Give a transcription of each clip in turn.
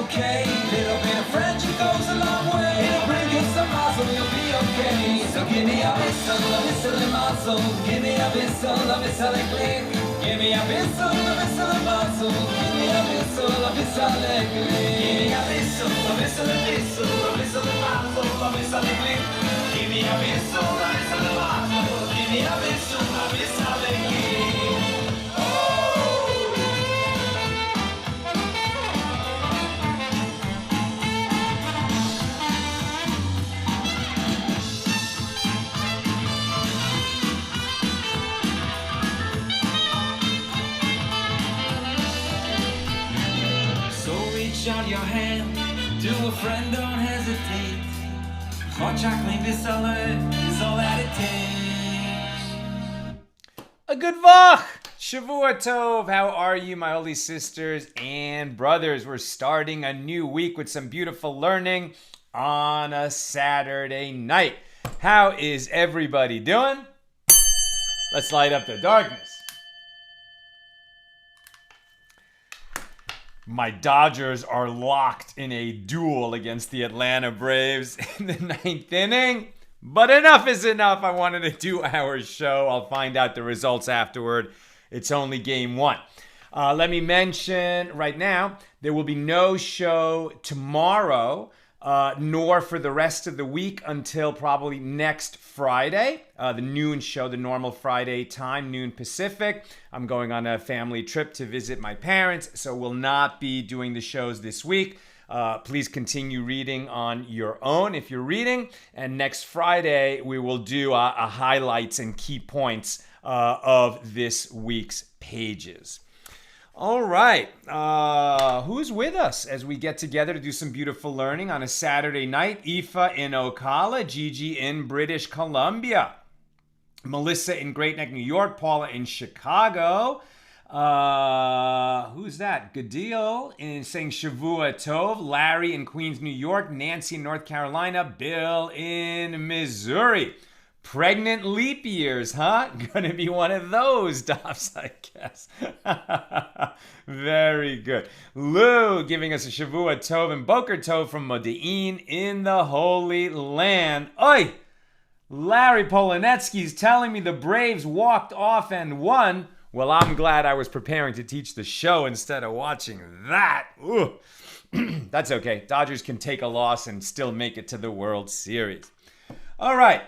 okay. Little bit of friendship goes a long way. It'll bring you some muscle, you'll be okay. So give me a whistle, and muscle. Give me a whistle, and clean. Give me a whistle, and muscle. Give me a whistle, and clean. Give me a whistle, and muscle. A clean. Give me a whistle, and muscle. Give me a whistle, and clean. Reach out your hand to a friend, don't hesitate. Hot chocolate is all that it takes. A good vach! Shavua Tov, how are you, my holy sisters and brothers? We're starting a new week with some beautiful learning on a Saturday night. How is everybody doing? Let's light up the darkness. My Dodgers are locked in a duel against the Atlanta Braves in the 9th inning. But enough is enough. I wanted to do our show. I'll find out the results afterward. It's only game one. Let me mention right now, there will be no show tomorrow, nor for the rest of the week until probably next Friday, the noon show, the normal Friday time, noon Pacific. I'm going on a family trip to visit my parents, so will not be doing the shows this week. Please continue reading on your own if you're reading. And next Friday, we will do a highlights and key points of this week's pages. All right, who's with us as we get together to do some beautiful learning on a Saturday night? Aoife in Ocala, Gigi in British Columbia, Melissa in Great Neck, New York, Paula in Chicago. Who's that? Gadil in saying Shavua Tov, Larry in Queens, New York, Nancy in North Carolina, Bill in Missouri. Pregnant leap years, huh? Gonna be one of those, Dobbs, I guess. Very good. Lou giving us a Shavua Tov and Boker Tov from Modi'in in the Holy Land. Oi! Larry Polonetsky's telling me the Braves walked off and won. Well, I'm glad I was preparing to teach the show instead of watching that. Ooh. That's okay. Dodgers can take a loss and still make it to the World Series. All right.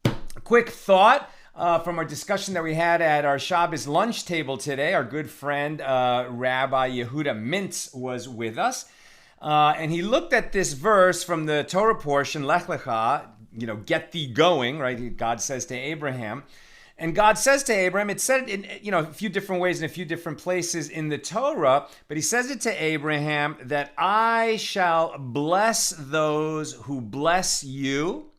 A quick thought from our discussion that we had at our Shabbos lunch table today. Our good friend Rabbi Yehuda Mintz was with us. And he looked at this verse from the Torah portion, Lech Lecha, get thee going, right? God says to Abraham. And God says to Abraham, it said in a few different ways in a few different places in the Torah, but he says it to Abraham that I shall bless those who bless you,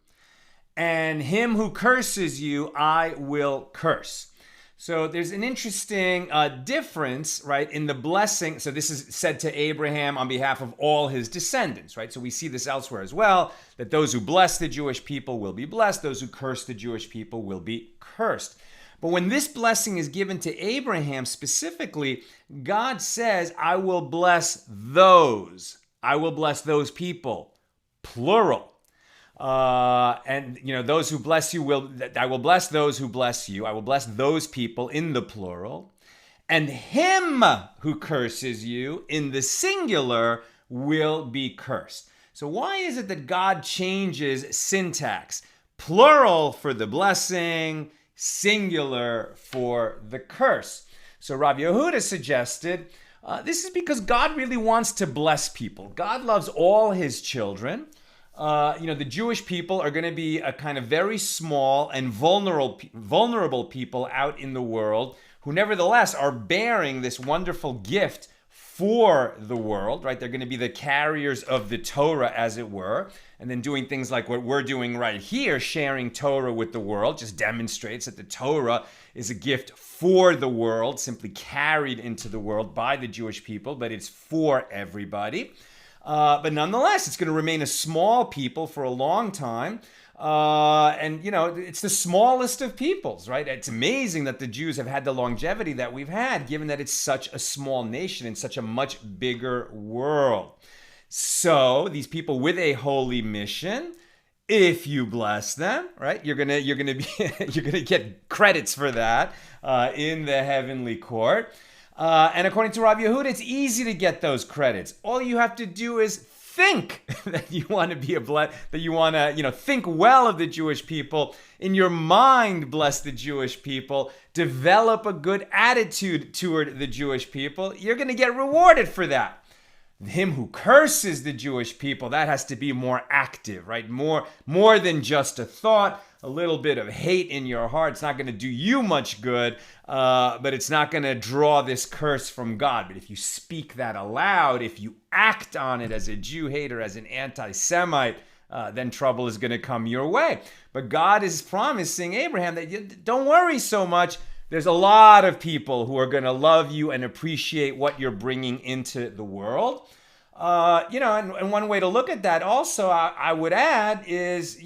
and him who curses you, I will curse. So there's an interesting difference, right, in the blessing. So this is said to Abraham on behalf of all his descendants, right? So we see this elsewhere as well, that those who bless the Jewish people will be blessed. Those who curse the Jewish people will be cursed. But when this blessing is given to Abraham specifically, God says, I will bless those. I will bless those people, plural. And those who bless you I will bless those who bless you. I will bless those people in the plural, and him who curses you in the singular will be cursed. So why is it that God changes syntax? Plural for the blessing, singular for the curse. So Rav Yehuda suggested this is because God really wants to bless people. God loves all his children. The Jewish people are going to be a kind of very small and vulnerable people out in the world who nevertheless are bearing this wonderful gift for the world, right? They're going to be the carriers of the Torah, as it were, and then doing things like what we're doing right here, sharing Torah with the world, just demonstrates that the Torah is a gift for the world, simply carried into the world by the Jewish people, but it's for everybody. But nonetheless, it's going to remain a small people for a long time. It's the smallest of peoples, right? It's amazing that the Jews have had the longevity that we've had, given that it's such a small nation in such a much bigger world. So these people with a holy mission, if you bless them, right, you're gonna be you're gonna get credits for that in the heavenly court. And according to Rabbi Yehuda, it's easy to get those credits. All you have to do is think that you want to be that you want to, think well of the Jewish people. In your mind, bless the Jewish people. Develop a good attitude toward the Jewish people. You're going to get rewarded for that. Him who curses the Jewish people, that has to be more active, right? More than just a thought, a little bit of hate in your heart. It's not going to do you much good, but it's not going to draw this curse from God. But if you speak that aloud, if you act on it as a Jew hater, as an anti-Semite, then trouble is going to come your way. But God is promising Abraham that don't worry so much. There's a lot of people who are going to love you and appreciate what you're bringing into the world. And one way to look at that also, I would add is,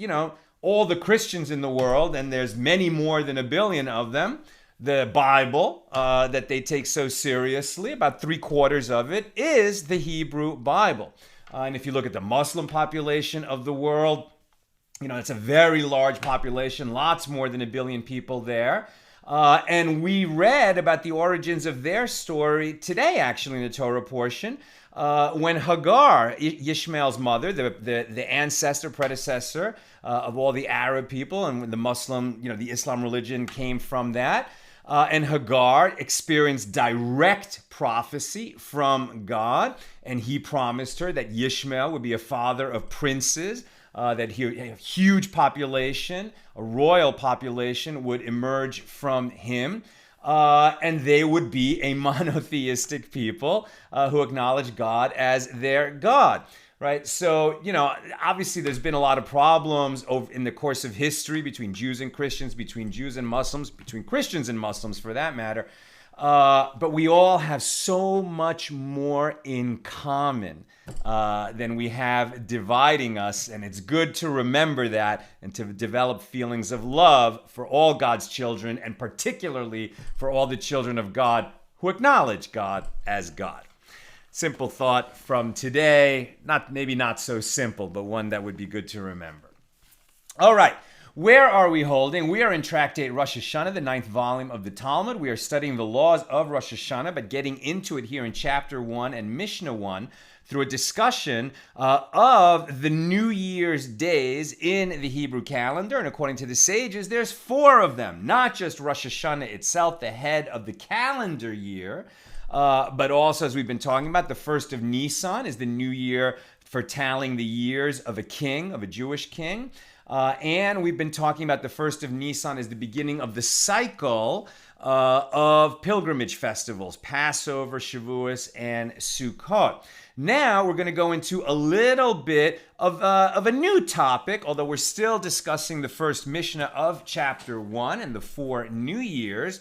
all the Christians in the world, and there's many more than 1 billion of them, the Bible that they take so seriously, about 3/4 of it is the Hebrew Bible. And if you look at the Muslim population of the world, it's a very large population, lots more than 1 billion people there. And we read about the origins of their story today, actually, in the Torah portion, when Hagar, Ishmael's mother, the predecessor of all the Arab people, and the Muslim, the Islam religion came from that. And Hagar experienced direct prophecy from God, and he promised her that Ishmael would be a father of princes, that a huge population, a royal population, would emerge from him. And they would be a monotheistic people who acknowledge God as their God. Right? So, obviously there's been a lot of problems in the course of history between Jews and Christians, between Jews and Muslims, between Christians and Muslims for that matter. But we all have so much more in common than we have dividing us. And it's good to remember that and to develop feelings of love for all God's children, and particularly for all the children of God who acknowledge God as God. Simple thought from today, maybe not so simple, but one that would be good to remember. All right, where are we holding? We are in Tractate Rosh Hashana, the 9th volume of the Talmud. We are studying the laws of Rosh Hashana, but getting into it here in Chapter 1 and Mishna 1 through a discussion of the New Year's days in the Hebrew calendar. And according to the sages, there's 4 of them, not just Rosh Hashana itself, the head of the calendar year, but also, as we've been talking about, the first of Nisan is the new year for tallying the years of a king, of a Jewish king. And we've been talking about the first of Nisan as the beginning of the cycle of pilgrimage festivals, Passover, Shavuos, and Sukkot. Now we're going to go into a little bit of a new topic, although we're still discussing the first Mishnah of Chapter 1 and the 4 New Years.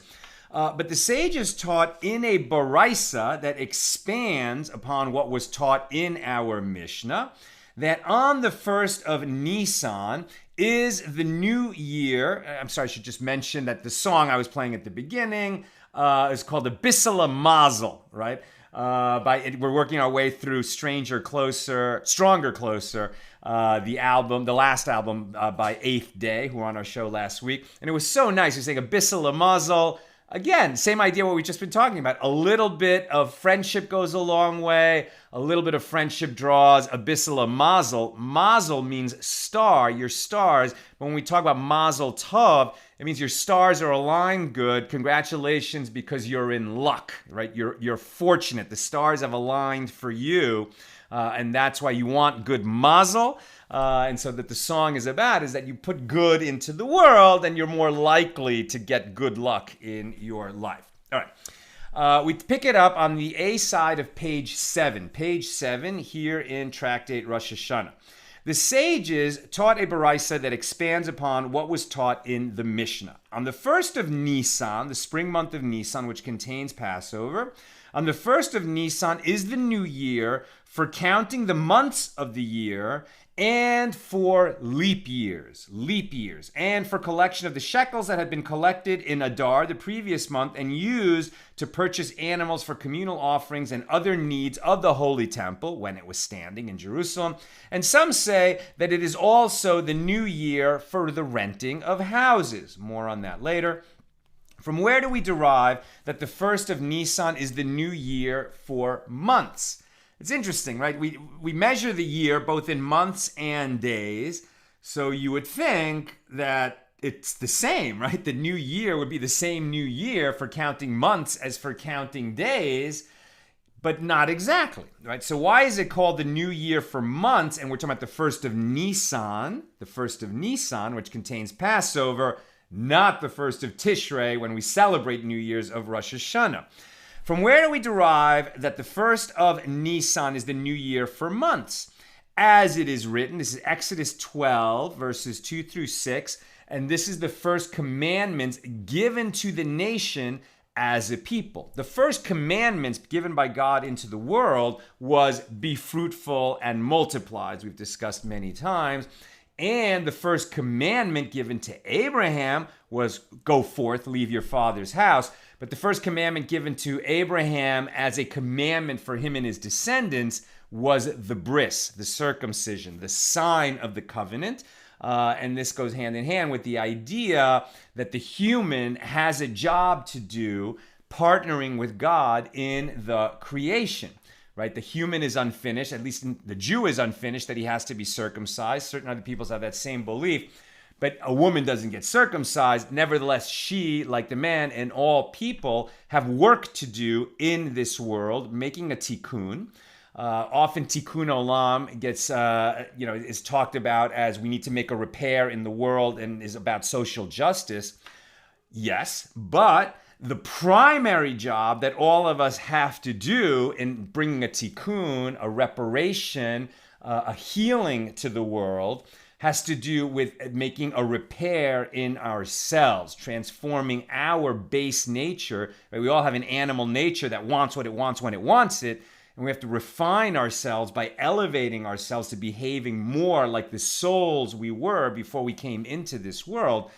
But the sages taught in a baraisa that expands upon what was taught in our Mishnah, that on the first of Nisan is the new year. I'm sorry, I should just mention that the song I was playing at the beginning is called the Bissela Mazel, right? We're working our way through Stronger, Closer, the last album by Eighth Day, who were on our show last week. And it was so nice. He was saying a Bissela Mazel. Again, same idea what we've just been talking about. A little bit of friendship goes a long way. A little bit of friendship draws a bissel mazel. Mazel means star, your stars. But when we talk about mazel tov, it means your stars are aligned good. Congratulations, because you're in luck, right? You're fortunate. The stars have aligned for you. And that's why you want good mazel. And so that the song is about is that you put good into the world and you're more likely to get good luck in your life. All right. We pick it up on the A side of page 7. Page 7 here in Tractate Rosh Hashana. The sages taught a baraisa that expands upon what was taught in the Mishnah. On the first of Nisan, the spring month of Nisan, which contains Passover, on the first of Nisan is the new year for counting the months of the year and for leap years, and for collection of the shekels that had been collected in Adar the previous month and used to purchase animals for communal offerings and other needs of the Holy Temple when it was standing in Jerusalem. And some say that it is also the new year for the renting of houses. More on that later. From where do we derive that the first of Nisan is the new year for months? It's interesting, right? We measure the year both in months and days. So you would think that it's the same, right? The new year would be the same new year for counting months as for counting days, but not exactly, right? So why is it called the new year for months? And we're talking about the first of Nisan, which contains Passover, not the first of Tishrei when we celebrate New Year's of Rosh Hashana. From where do we derive that the first of Nisan is the new year for months? As it is written, this is Exodus 12, verses 2 through 6, and this is the first commandments given to the nation as a people. The first commandments given by God into the world was be fruitful and multiply, as we've discussed many times. And the first commandment given to Abraham was go forth, leave your father's house. But the first commandment given to Abraham as a commandment for him and his descendants was the bris, the circumcision, the sign of the covenant. And this goes hand in hand with the idea that the human has a job to do partnering with God in the creation. Right? The human is unfinished, at least the Jew is unfinished, that he has to be circumcised. Certain other peoples have that same belief. But a woman doesn't get circumcised. Nevertheless, she, like the man and all people, have work to do in this world, making a tikkun. Often tikkun olam gets, is talked about as we need to make a repair in the world and is about social justice. Yes, but the primary job that all of us have to do in bringing a tikkun, a reparation, a healing to the world has to do with making a repair in ourselves, transforming our base nature. Right? We all have an animal nature that wants what it wants when it wants it. And we have to refine ourselves by elevating ourselves to behaving more like the souls we were before we came into this world.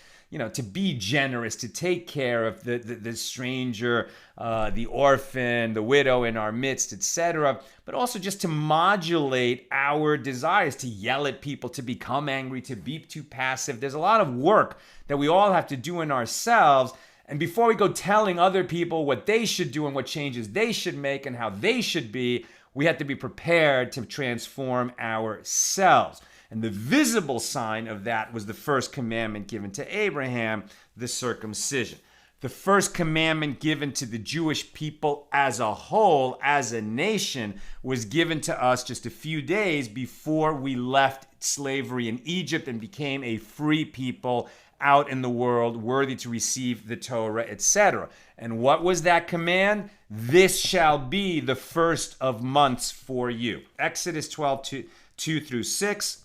To be generous, to take care of the stranger, the orphan, the widow in our midst, etc. But also just to modulate our desires, to yell at people, to become angry, to be too passive. There's a lot of work that we all have to do in ourselves. And before we go telling other people what they should do and what changes they should make and how they should be, we have to be prepared to transform ourselves. And the visible sign of that was the first commandment given to Abraham, the circumcision. The first commandment given to the Jewish people as a whole, as a nation, was given to us just a few days before we left slavery in Egypt and became a free people out in the world, worthy to receive the Torah, etc. And what was that command? This shall be the first of months for you. Exodus 12, 2 through 6.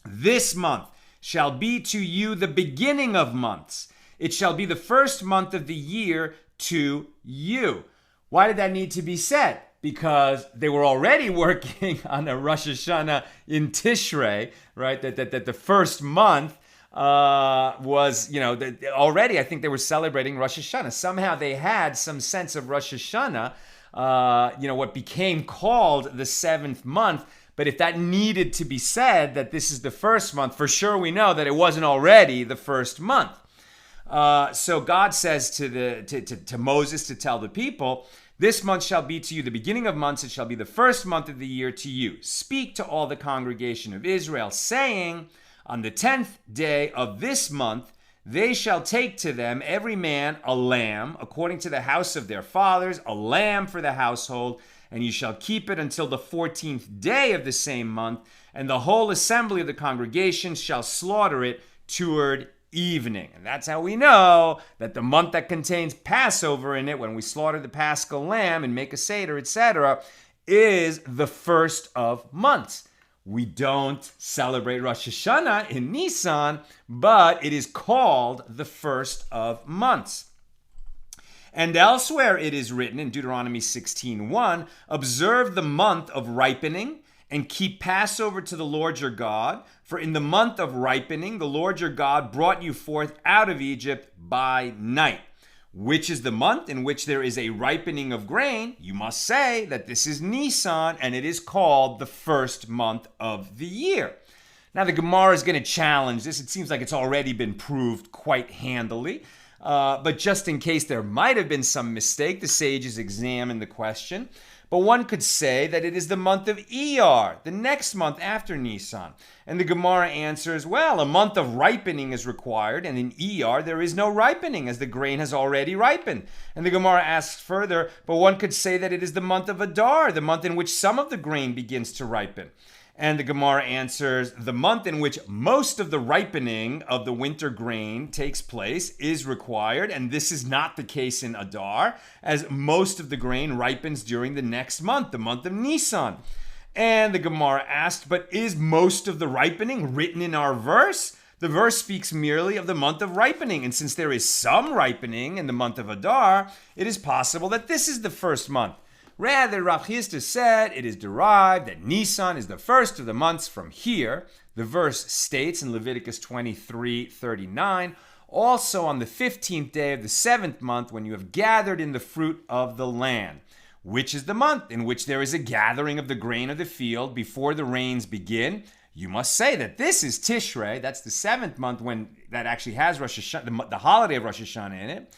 This month shall be to you the beginning of months. It shall be the first month of the year to you. Why did that need to be said? Because they were already working on a Rosh Hashana in Tishrei, right? That the first month was, already I think they were celebrating Rosh Hashana. Somehow they had some sense of Rosh Hashana, what became called the seventh month. But if that needed to be said, that this is the first month, for sure we know that it wasn't already the first month. So God says to Moses to tell the people, this month shall be to you the beginning of months. It shall be the first month of the year to you. Speak to all the congregation of Israel, saying, on the 10th day of this month, they shall take to them every man a lamb, according to the house of their fathers, a lamb for the household. And you shall keep it until the 14th day of the same month, and the whole assembly of the congregation shall slaughter it toward evening. And that's how we know that the month that contains Passover in it, when we slaughter the Paschal lamb and make a Seder, etc., is the first of months. We don't celebrate Rosh Hashana in Nisan, but it is called the first of months. And elsewhere it is written in Deuteronomy 16:1, observe the month of ripening and keep Passover to the Lord your God, for in the month of ripening, the Lord your God brought you forth out of Egypt by night. Which is the month in which there is a ripening of grain? You must say that this is Nisan, and it is called the first month of the year. Now, the Gemara is going to challenge this. It seems like it's already been proved quite handily. But just in case there might have been some mistake, the sages examine the question. But one could say that it is the month of Iyar, the next month after Nisan. And the Gemara answers, well, a month of ripening is required, and in Iyar there is no ripening, as the grain has already ripened. And the Gemara asks further, but one could say that it is the month of Adar, the month in which some of the grain begins to ripen. And the Gemara answers, the month in which most of the ripening of the winter grain takes place is required, and this is not the case in Adar, as most of the grain ripens during the next month, the month of Nisan. And the Gemara asked, but is most of the ripening written in our verse? The verse speaks merely of the month of ripening, and since there is some ripening in the month of Adar, it is possible that this is the first month. Rather, Rav Chisda said it is derived that Nisan is the first of the months from here. The verse states in Leviticus 23:39, also on the 15th day of the 7th month, when you have gathered in the fruit of the land, which is the month in which there is a gathering of the grain of the field before the rains begin. You must say that this is Tishrei. That's the 7th month when that actually has Rosh Hashana, the holiday of Rosh Hashana in it.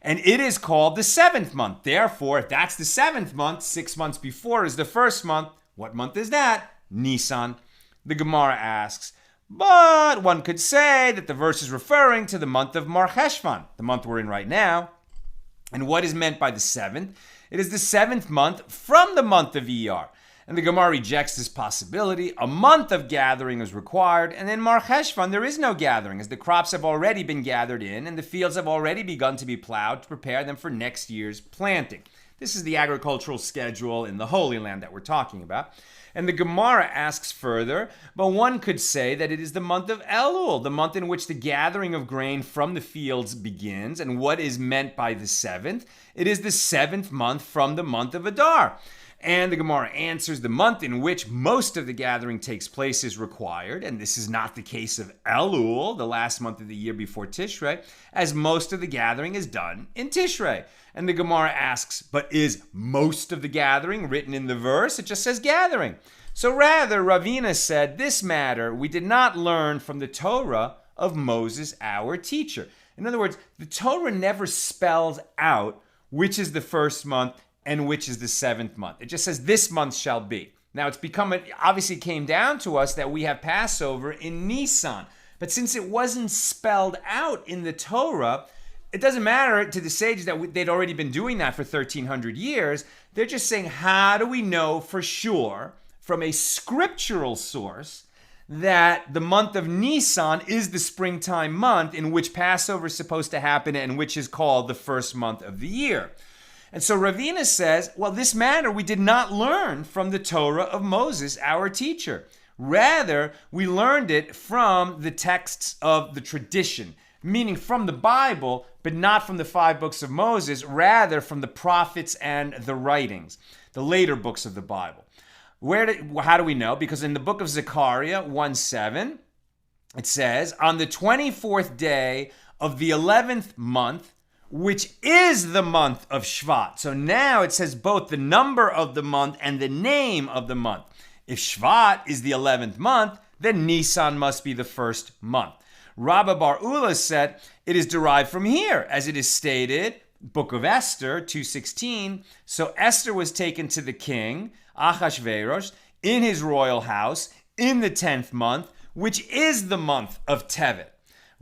And it is called the 7th month. Therefore, if that's the 7th month, 6 months before is the first month. What month is that? Nisan. The Gemara asks, but one could say that the verse is referring to the month of Mar Cheshvan, the month we're in right now. And what is meant by the 7th? It is the 7th month from the month of Iyar. And the Gemara rejects this possibility. A month of gathering is required, and in Mar Cheshvan there is no gathering, as the crops have already been gathered in, and the fields have already begun to be plowed to prepare them for next year's planting. This is the agricultural schedule in the Holy Land that we're talking about. And the Gemara asks further, but one could say that it is the month of Elul, the month in which the gathering of grain from the fields begins. And what is meant by the 7th? It is the 7th month from the month of Adar. And the Gemara answers, the month in which most of the gathering takes place is required, and this is not the case of Elul, the last month of the year before Tishrei, as most of the gathering is done in Tishrei. And the Gemara asks, but is most of the gathering written in the verse? It just says gathering. So rather, Ravina said, this matter we did not learn from the Torah of Moses, our teacher. In other words, the Torah never spells out which is the first month and which is the 7th month. It just says this month shall be. Now it's obviously came down to us that we have Passover in Nisan. But since it wasn't spelled out in the Torah, it doesn't matter to the sages that they'd already been doing that for 1,300 years. They're just saying, how do we know for sure from a scriptural source that the month of Nisan is the springtime month in which Passover is supposed to happen and which is called the first month of the year? And so Ravina says, well, this matter we did not learn from the Torah of Moses, our teacher. Rather, we learned it from the texts of the tradition, meaning from the Bible, but not from the 5 books of Moses, rather from the prophets and the writings, the later books of the Bible. How do we know? Because in the book of Zechariah 1:7, it says, on the 24th day of the 11th month, which is the month of Shvat. So now it says both the number of the month and the name of the month. If Shvat is the 11th month, then Nisan must be the first month. Rabba Bar Ula said, it is derived from here, as it is stated, Book of Esther 2:16. So Esther was taken to the king, Achashverosh, in his royal house, in the 10th month, which is the month of Tevet.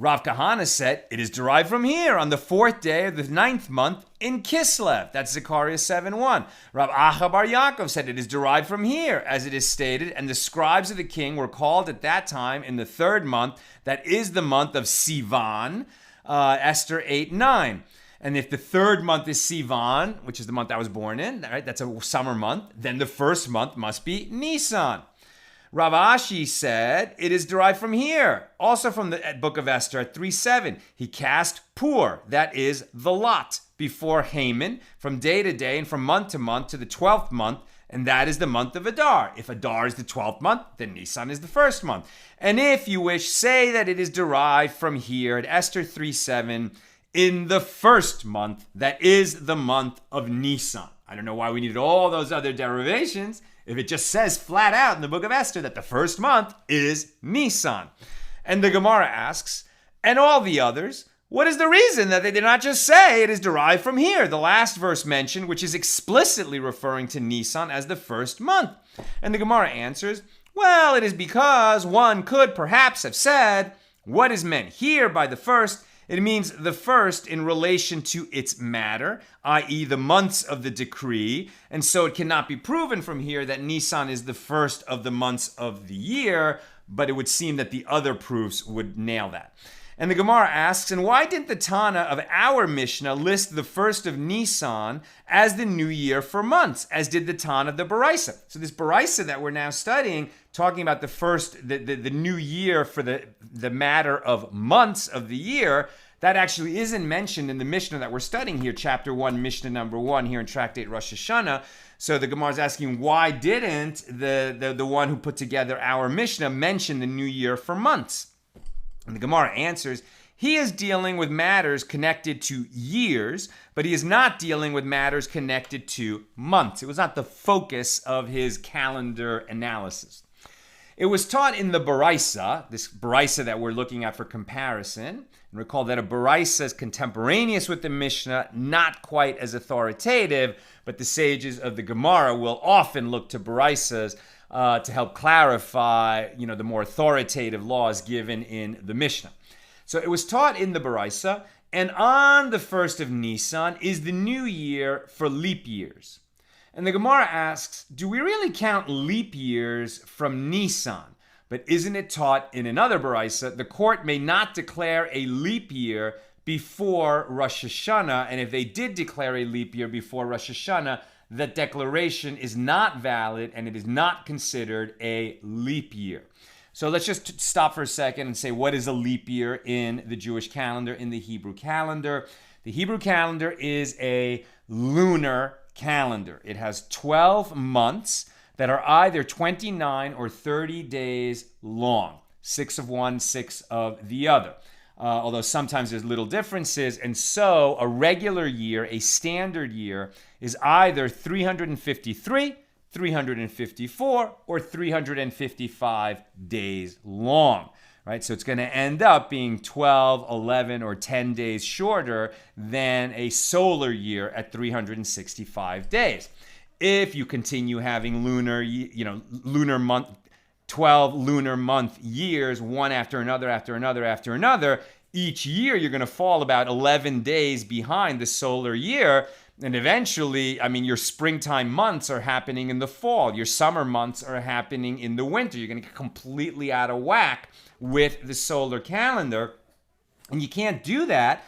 Rav Kahana said, it is derived from here on the 4th day of the 9th month in Kislev. That's Zechariah 7:1. Rav Acha Bar Yaakov said, it is derived from here, as it is stated, and the scribes of the king were called at that time in the 3rd month, that is the month of Sivan, Esther 8:9. And if the 3rd month is Sivan, which is the month I was born in, right, that's a summer month, then the first month must be Nisan. Rav Ashi said, it is derived from here, also from the book of Esther at 3:7. He cast Pur, that is the lot, before Haman from day to day and from month to month to the 12th month, And that is the month of Adar. If Adar is the 12th month, then Nisan is the first month. And if you wish, say that it is derived from here at Esther 3:7 in the first month, that is the month of Nisan. I don't know why we needed all those other derivations if it just says flat out in the book of Esther that the first month is Nisan. And the Gemara asks, and all the others, what is the reason that they did not just say it is derived from here, the last verse mentioned, which is explicitly referring to Nisan as the first month? And the Gemara answers, well, it is because one could perhaps have said what is meant here by the first. It means the first in relation to its matter, i.e. the months of the decree, and so it cannot be proven from here that Nisan is the first of the months of the year, but it would seem that the other proofs would nail that. And the Gemara asks, and why didn't the Tana of our Mishnah list the first of Nisan as the new year for months, as did the Tana of the Baraisa? So this Baraisa that we're now studying, talking about the first, the new year for the matter of months of the year, that actually isn't mentioned in the Mishnah that we're studying here, chapter 1, Mishnah number 1, here in Tractate Rosh Hashana. So the Gemara is asking, why didn't the one who put together our Mishnah mention the new year for months? And the Gemara answers, he is dealing with matters connected to years, but he is not dealing with matters connected to months. It was not the focus of his calendar analysis. It was taught in the Baraisa, this Baraisa that we're looking at for comparison. And recall that a Baraisa is contemporaneous with the Mishnah, not quite as authoritative, but the sages of the Gemara will often look to Baraisas to help clarify, the more authoritative laws given in the Mishnah. So it was taught in the Baraisa, and on the first of Nisan is the new year for leap years. And the Gemara asks, do we really count leap years from Nisan? But isn't it taught in another Baraisa, the court may not declare a leap year before Rosh Hashana, and if they did declare a leap year before Rosh Hashana, that declaration is not valid and it is not considered a leap year. So let's just stop for a second and say, what is a leap year in the Jewish calendar, in the Hebrew calendar? The Hebrew calendar is a lunar calendar. It has 12 months that are either 29 or 30 days long, 6 of one, 6 of the other. Although sometimes there's little differences. And so a regular year, a standard year, is either 353, 354, or 355 days long, right? So it's going to end up being 12, 11, or 10 days shorter than a solar year at 365 days. If you continue having lunar month, 12 lunar month years, one after another, after another, after another, each year you're going to fall about 11 days behind the solar year. And eventually, your springtime months are happening in the fall. Your summer months are happening in the winter. You're going to get completely out of whack with the solar calendar. And you can't do that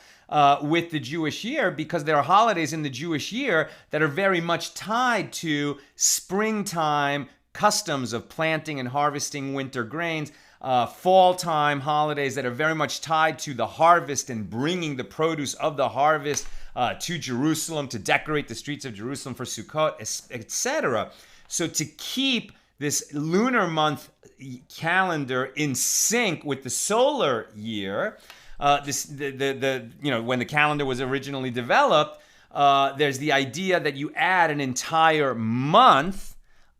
with the Jewish year, because there are holidays in the Jewish year that are very much tied to springtime customs of planting and harvesting winter grains, fall time holidays that are very much tied to the harvest and bringing the produce of the harvest to Jerusalem to decorate the streets of Jerusalem for Sukkot, etc. So to keep this lunar month calendar in sync with the solar year, when the calendar was originally developed, there's the idea that you add an entire month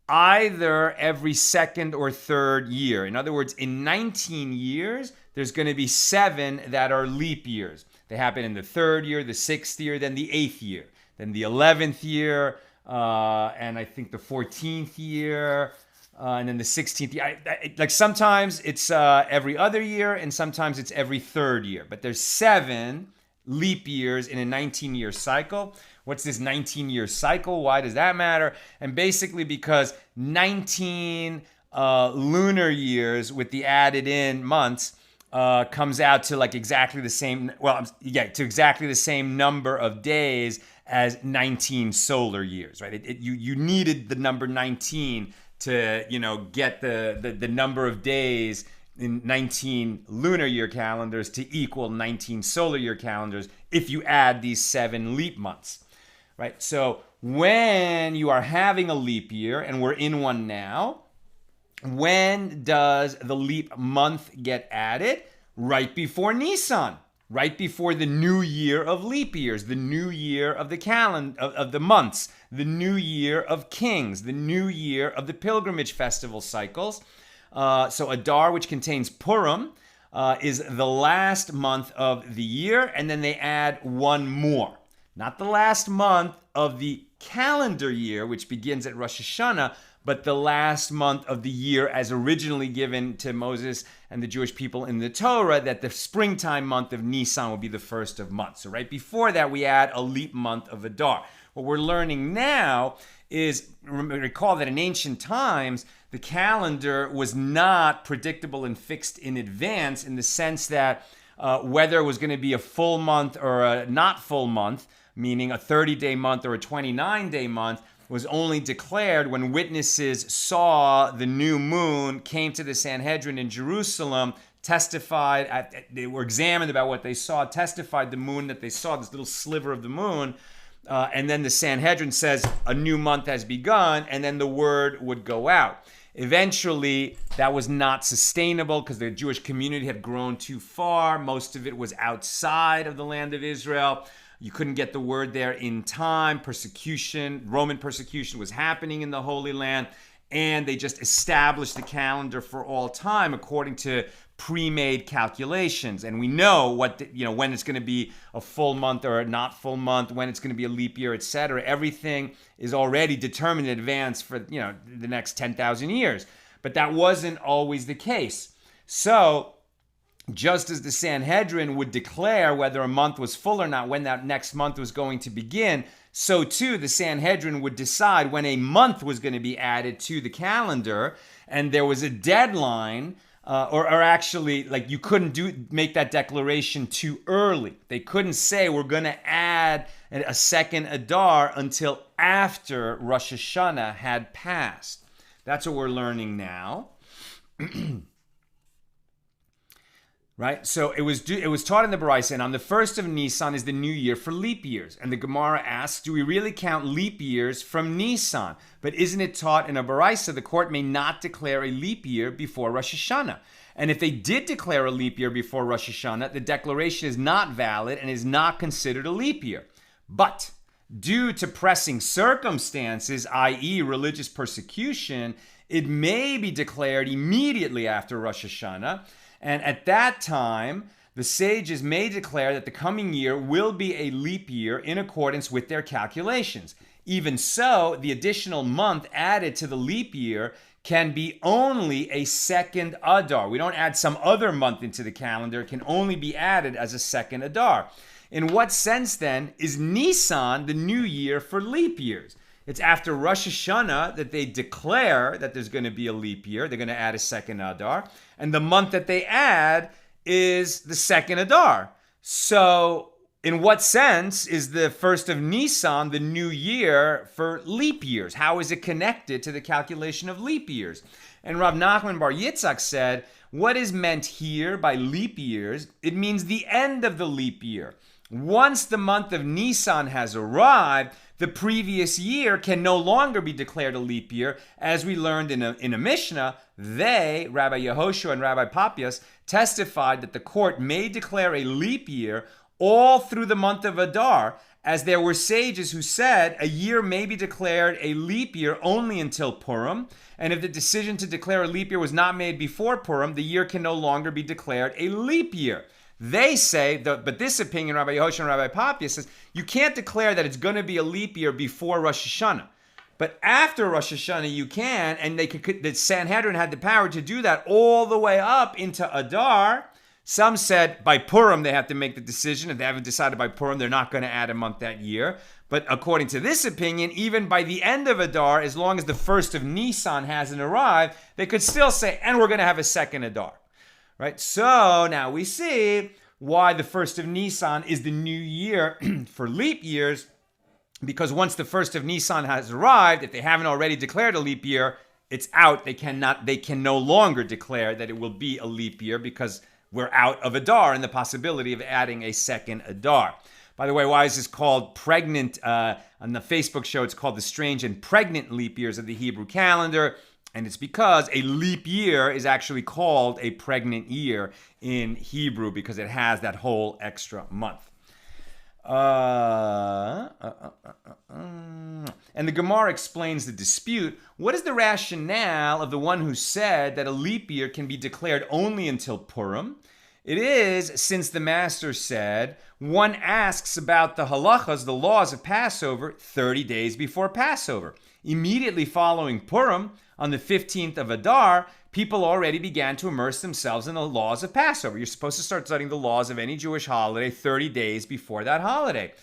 either every second or third year. In other words, in 19 years, there's going to be 7 that are leap years. They happen in the 3rd year, the 6th year, then the 8th year, then the 11th year, and I think the 14th year, and then the 16th year. Like sometimes it's every other year, and sometimes it's every 3rd year. But there's 7 leap years in a 19-year cycle. What's this 19-year cycle? Why does that matter? And basically because 19 lunar years with the added in months comes out to like exactly the same, to exactly the same number of days as 19 solar years, right? You needed the number 19 to, get the number of days in 19 lunar year calendars to equal 19 solar year calendars if you add these 7 leap months. right? So when you are having a leap year, and we're in one now, when does the leap month get added? Right before Nisan, right before the new year of leap years, the new year of the calendar of the months, the new year of kings, the new year of the pilgrimage festival cycles. So Adar, which contains Purim, is the last month of the year, and then they add one more. Not the last month of the calendar year, which begins at Rosh Hashana, but the last month of the year as originally given to Moses and the Jewish people in the Torah, that the springtime month of Nisan will be the first of months. So right before that, we add a leap month of Adar. What we're learning now is, recall that in ancient times, the calendar was not predictable and fixed in advance, in the sense that whether it was going to be a full month or a not full month, meaning a 30-day month or a 29-day month, was only declared when witnesses saw the new moon, came to the Sanhedrin in Jerusalem, testified, they were examined about what they saw, testified the moon that they saw, this little sliver of the moon, and then the Sanhedrin says a new month has begun, and then the word would go out. Eventually, that was not sustainable because the Jewish community had grown too far. Most of it was outside of the land of Israel. You couldn't get the word there in time. Persecution, Roman persecution was happening in the Holy Land, and they just established the calendar for all time according to pre-made calculations. And we know when it's going to be a full month or a not full month, when it's going to be a leap year, etc. Everything is already determined in advance for the next 10,000 years. But that wasn't always the case. So just as the Sanhedrin would declare whether a month was full or not, when that next month was going to begin, so too the Sanhedrin would decide when a month was going to be added to the calendar, and there was a deadline, or actually, like, you couldn't make that declaration too early. They couldn't say we're going to add a second Adar until after Rosh Hashana had passed. That's what we're learning now. Right? So it was taught in the Baraisa, and on the first of Nisan is the new year for leap years. And the Gemara asks, do we really count leap years from Nisan? But isn't it taught in a Baraisa the court may not declare a leap year before Rosh Hashana? And if they did declare a leap year before Rosh Hashana, the declaration is not valid and is not considered a leap year. But due to pressing circumstances, i.e. religious persecution, it may be declared immediately after Rosh Hashana. And at that time, the sages may declare that the coming year will be a leap year in accordance with their calculations. Even so, the additional month added to the leap year can be only a second Adar. We don't add some other month into the calendar. It can only be added as a second Adar. In what sense, then, is Nisan the new year for leap years? It's after Rosh Hashana that they declare that there's going to be a leap year. They're going to add a second Adar. And the month that they add is the second Adar. So in what sense is the first of Nisan the new year for leap years? How is it connected to the calculation of leap years? And Rav Nachman Bar Yitzchak said, what is meant here by leap years? It means the end of the leap year. Once the month of Nisan has arrived, the previous year can no longer be declared a leap year. As we learned in a Mishna, they, Rabbi Yehoshua and Rabbi Papias, testified that the court may declare a leap year all through the month of Adar, as there were sages who said a year may be declared a leap year only until Purim, and if the decision to declare a leap year was not made before Purim, the year can no longer be declared a leap year. They say, but this opinion, Rabbi Yehoshua and Rabbi Papias, says you can't declare that it's going to be a leap year before Rosh Hashana. But after Rosh Hashana, you can, and the Sanhedrin had the power to do that all the way up into Adar. Some said by Purim they have to make the decision. If they haven't decided by Purim, they're not going to add a month that year. But according to this opinion, even by the end of Adar, as long as the first of Nisan hasn't arrived, they could still say, and we're going to have a second Adar. Right? So now we see why the first of Nisan is the new year for leap years, because once the first of Nisan has arrived, if they haven't already declared a leap year, it's out. They can no longer declare that it will be a leap year because we're out of Adar and the possibility of adding a second Adar. By the way, why is this called pregnant? On the Facebook show, it's called the strange and pregnant leap years of the Hebrew calendar. And it's because a leap year is actually called a pregnant year in Hebrew because it has that whole extra month. And the Gemara explains the dispute. What is the rationale of the one who said that a leap year can be declared only until Purim? It is, since the master said, one asks about the halachas, the laws of Passover, 30 days before Passover. Immediately following Purim, on the 15th of Adar, people already began to immerse themselves in the laws of Passover. You're supposed to start studying the laws of any Jewish holiday 30 days before that holiday.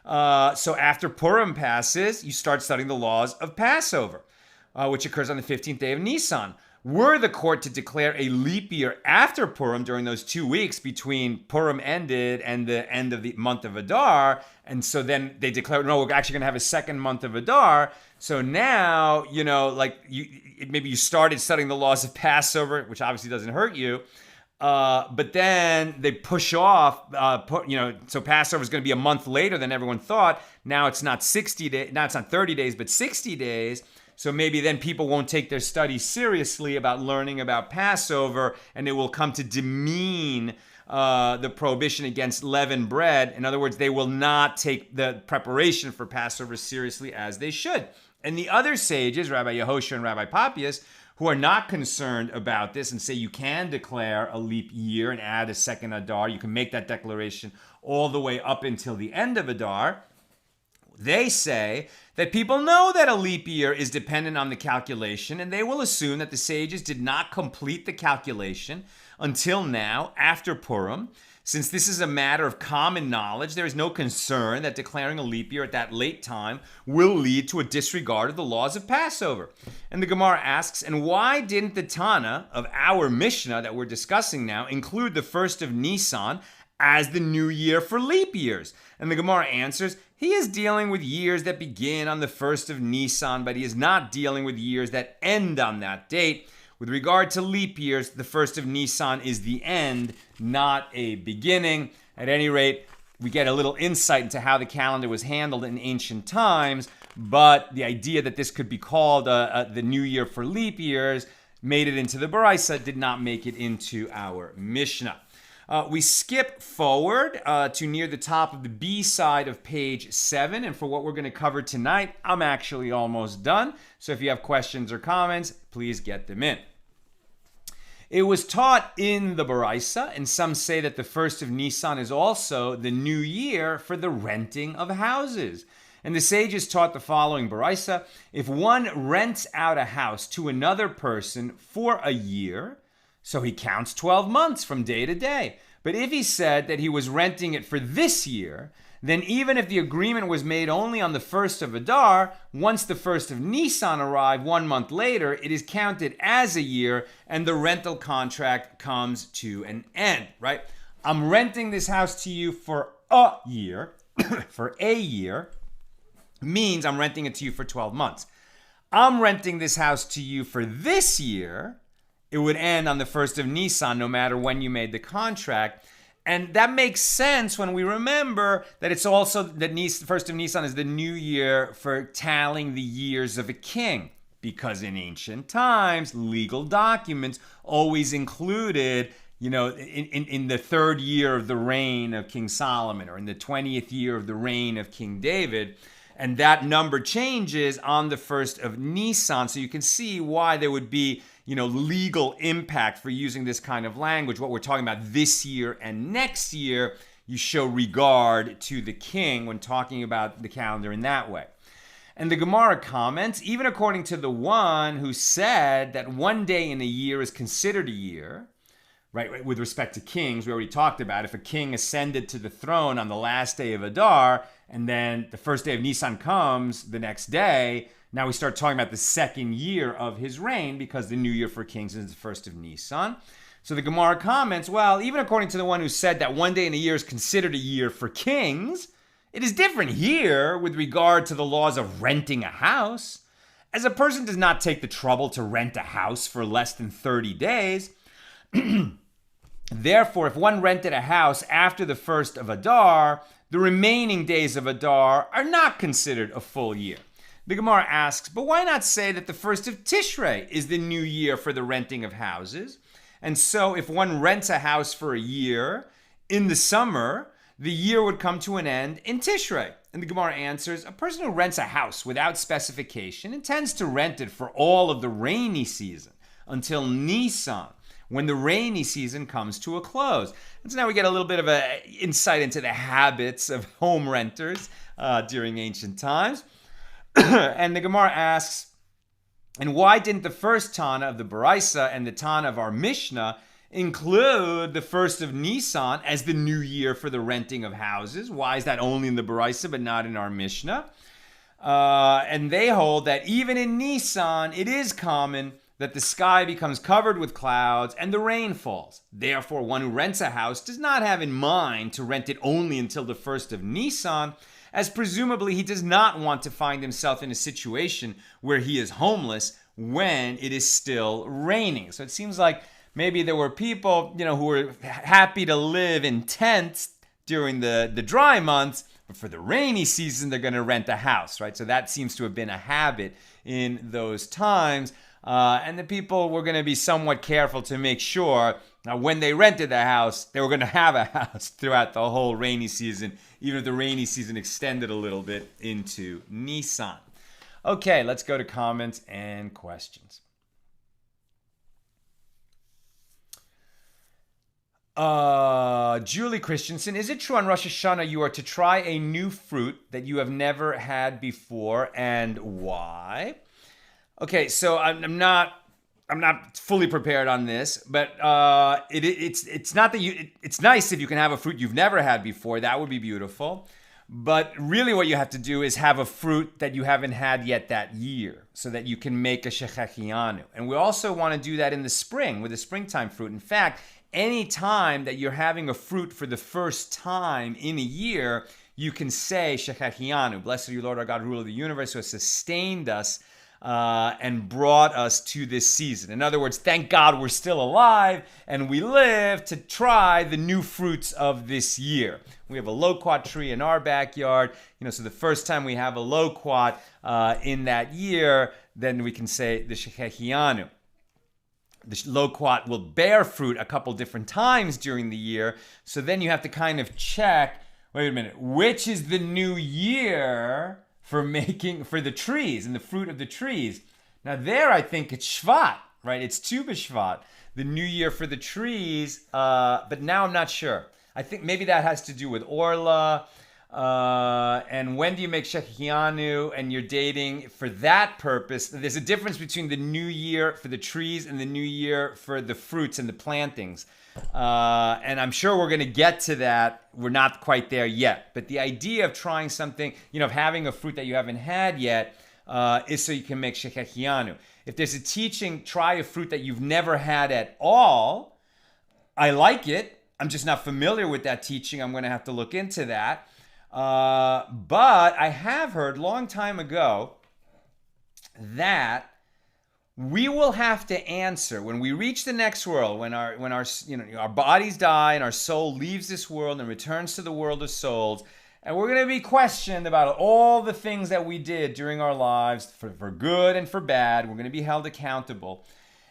So after Purim passes, you start studying the laws of Passover, which occurs on the 15th day of Nisan. Were the court to declare a leap year after Purim during those 2 weeks between Purim ended and the end of the month of Adar, and so then they declared, no, we're actually going to have a second month of Adar. So now, maybe you started studying the laws of Passover, which obviously doesn't hurt you, but then they push off, so Passover is going to be a month later than everyone thought. Now it's not 60 days, now it's not 30 days, but 60 days. So maybe then people won't take their studies seriously about learning about Passover, and it will come to demean the prohibition against leavened bread. In other words, they will not take the preparation for Passover seriously as they should. And the other sages, Rabbi Yehoshua and Rabbi Papias, who are not concerned about this and say you can declare a leap year and add a second Adar, you can make that declaration all the way up until the end of Adar, they say that people know that a leap year is dependent on the calculation, and they will assume that the sages did not complete the calculation until now, after Purim. Since this is a matter of common knowledge, there is no concern that declaring a leap year at that late time will lead to a disregard of the laws of Passover. And the Gemara asks, and why didn't the Tana of our Mishna that we're discussing now include the first of Nisan as the new year for leap years? And the Gemara answers, he is dealing with years that begin on the first of Nisan, but he is not dealing with years that end on that date. With regard to leap years, the first of Nisan is the end, not a beginning. At any rate, we get a little insight into how the calendar was handled in ancient times, but the idea that this could be called the new year for leap years made it into the Baraisa, did not make it into our Mishnah. We skip forward to near the top of the B side of page 7, and for what we're going to cover tonight, I'm actually almost done. So if you have questions or comments, please get them in. It was taught in the Baraisa, and some say that the first of Nisan is also the new year for the renting of houses. And the sages taught the following Baraisa: if one rents out a house to another person for a year, so he counts 12 months from day to day. But if he said that he was renting it for this year, then even if the agreement was made only on the first of Adar, once the first of Nisan arrived 1 month later, it is counted as a year and the rental contract comes to an end, right? I'm renting this house to you for a year, for a year, means I'm renting it to you for 12 months. I'm renting this house to you for this year, it would end on the first of Nisan, no matter when you made the contract. And that makes sense when we remember that it's also that the first of Nisan is the new year for tallying the years of a king. Because in ancient times, legal documents always included, in the third year of the reign of King Solomon or in the 20th year of the reign of King David. And that number changes on the first of Nisan. So you can see why there would be legal impact for using this kind of language. What we're talking about this year and next year, you show regard to the king when talking about the calendar in that way. And the Gemara comments, even according to the one who said that one day in a year is considered a year, right, with respect to kings, we already talked about if a king ascended to the throne on the last day of Adar, and then the first day of Nisan comes the next day, now we start talking about the second year of his reign because the new year for kings is the first of Nisan. So the Gemara comments, well, even according to the one who said that one day in a year is considered a year for kings, it is different here with regard to the laws of renting a house. As a person does not take the trouble to rent a house for less than 30 days, therefore, if one rented a house after the first of Adar, the remaining days of Adar are not considered a full year. The Gemara asks, but why not say that the first of Tishrei is the new year for the renting of houses? And so if one rents a house for a year, in the summer, the year would come to an end in Tishrei. And the Gemara answers, a person who rents a house without specification intends to rent it for all of the rainy season until Nisan, when the rainy season comes to a close. And so now we get a little bit of an insight into the habits of home renters during ancient times. And the Gemara asks, and why didn't the first Tana of the Baraisa and the Tana of our Mishna include the first of Nisan as the new year for the renting of houses? Why is that only in the Baraisa but not in our Mishnah? And they hold that even in Nisan, it is common that the sky becomes covered with clouds and the rain falls. Therefore, one who rents a house does not have in mind to rent it only until the first of Nisan, as presumably he does not want to find himself in a situation where he is homeless when it is still raining. So it seems like maybe there were people, who were happy to live in tents during the dry months, but for the rainy season, they're going to rent a house, right? So that seems to have been a habit in those times. And the people were going to be somewhat careful to make sure when they rented the house, they were going to have a house throughout the whole rainy season, even if the rainy season extended a little bit into Nisan. Okay, let's go to comments and questions. Julie Christensen, is it true on Rosh Hashana you are to try a new fruit that you have never had before, and why? Okay, so I'm not fully prepared on this, but it's not that it's nice if you can have a fruit you've never had before. That would be beautiful. But really what you have to do is have a fruit that you haven't had yet that year so that you can make a shechechianu. And we also want to do that in the spring with a springtime fruit. In fact, any time that you're having a fruit for the first time in a year, you can say shechechianu. Blessed are you, Lord our God, ruler of the universe, who has sustained us and brought us to this season. In other words, thank God we're still alive and we live to try the new fruits of this year. We have a loquat tree in our backyard, so the first time we have a loquat in that year, then we can say the shechechianu. The loquat will bear fruit a couple different times during the year, so then you have to kind of check, wait a minute, which is the new year for the trees and the fruit of the trees. Now there I think it's Shvat, right? It's Tu B'Shvat, the new year for the trees, but now I'm not sure. I think maybe that has to do with Orla, and when do you make Shechechianu and you're dating for that purpose. There's a difference between the new year for the trees and the new year for the fruits and the plantings. And I'm sure we're going to get to that. We're not quite there yet. But the idea of trying something, of having a fruit that you haven't had yet, is so you can make shechechianu. If there's a teaching, try a fruit that you've never had at all, I like it. I'm just not familiar with that teaching. I'm going to have to look into that. But I have heard long time ago that we will have to answer when we reach the next world, when our bodies die and our soul leaves this world and returns to the world of souls, and we're going to be questioned about all the things that we did during our lives for good and for bad. We're going to be held accountable.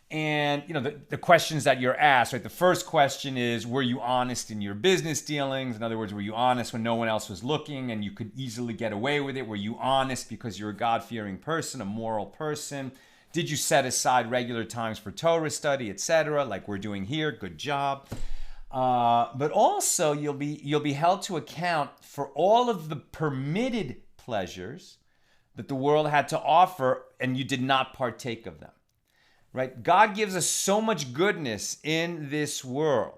And the questions that you're asked, right? The first question is, were you honest in your business dealings? In other words, were you honest when no one else was looking and you could easily get away with it? Were you honest because you're a God-fearing person, a moral person? Did you set aside regular times for Torah study, etc., like we're doing here? Good job. But also, you'll be held to account for all of the permitted pleasures that the world had to offer, and you did not partake of them. Right? God gives us so much goodness in this world.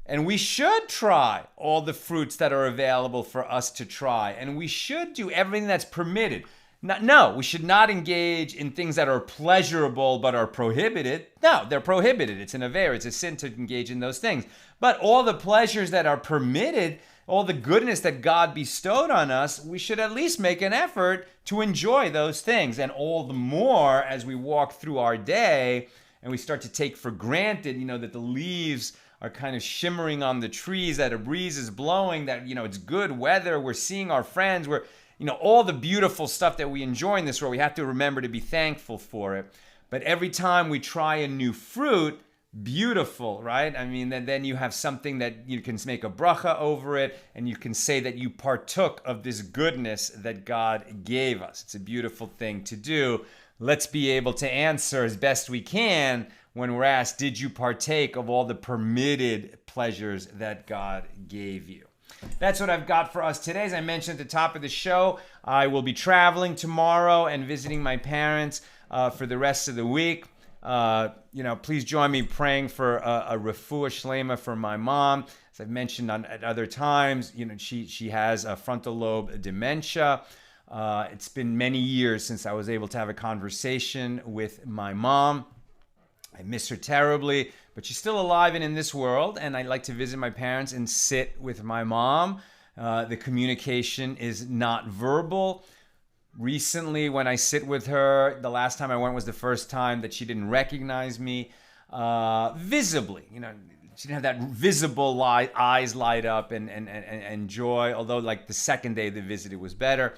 And we should try all the fruits that are available for us to try. And we should do everything that's permitted. No, we should not engage in things that are pleasurable but are prohibited. No, they're prohibited. It's an aver, it's a sin to engage in those things. But all the pleasures that are permitted, all the goodness that God bestowed on us, we should at least make an effort to enjoy those things. And all the more as we walk through our day and we start to take for granted, that the leaves are kind of shimmering on the trees, that a breeze is blowing, that, it's good weather, we're seeing our friends, we're, all the beautiful stuff that we enjoy in this world. We have to remember to be thankful for it. But every time we try a new fruit, beautiful, right? I mean, then you have something that you can make a bracha over it, and you can say that you partook of this goodness that God gave us. It's a beautiful thing to do. Let's be able to answer as best we can when we're asked, did you partake of all the permitted pleasures that God gave you? That's what I've got for us today. As I mentioned at the top of the show, I will be traveling tomorrow and visiting my parents for the rest of the week. Please join me praying for a refuah shlema for my mom. As I've mentioned at other times, she has a frontal lobe dementia. It's been many years since I was able to have a conversation with my mom. I miss her terribly, but she's still alive and in this world, and I'd like to visit my parents and sit with my mom. The communication is not verbal. Recently, when I sit with her, the last time I went was the first time that she didn't recognize me visibly. She didn't have that visible eyes light up and joy, although like the second day of the visit, it was better.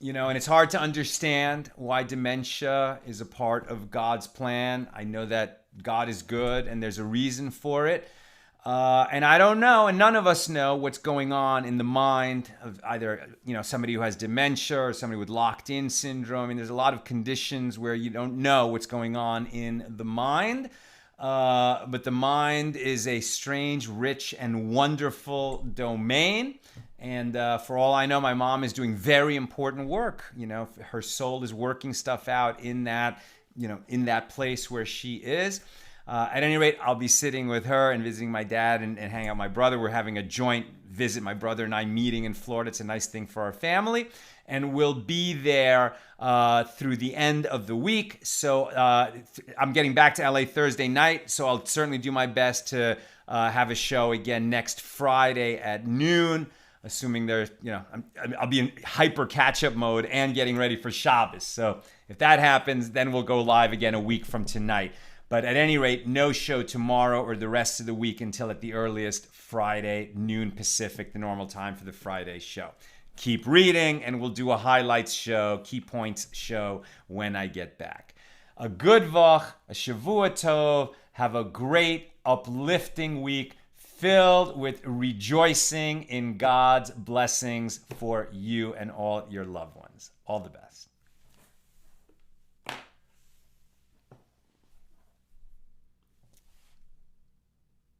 And it's hard to understand why dementia is a part of God's plan. I know that God is good and there's a reason for it. And I don't know, and none of us know what's going on in the mind of either, somebody who has dementia or somebody with locked-in syndrome. I mean, there's a lot of conditions where you don't know what's going on in the mind. But the mind is a strange, rich, and wonderful domain. And for all I know, my mom is doing very important work. Her soul is working stuff out in that, in that place where she is. At any rate, I'll be sitting with her and visiting my dad and hanging out with my brother. We're having a joint visit, my brother and I meeting in Florida. It's a nice thing for our family. And we'll be there through the end of the week. So I'm getting back to LA Thursday night. So I'll certainly do my best to have a show again next Friday at noon. Assuming there's, I'll be in hyper catch-up mode and getting ready for Shabbos. So if that happens, then we'll go live again a week from tonight. But at any rate, no show tomorrow or the rest of the week until at the earliest Friday, noon Pacific, the normal time for the Friday show. Keep reading, and we'll do a highlights show, key points show when I get back. A good vach, a shavua tov. Have a great, uplifting week filled with rejoicing in God's blessings for you and all your loved ones. All the best.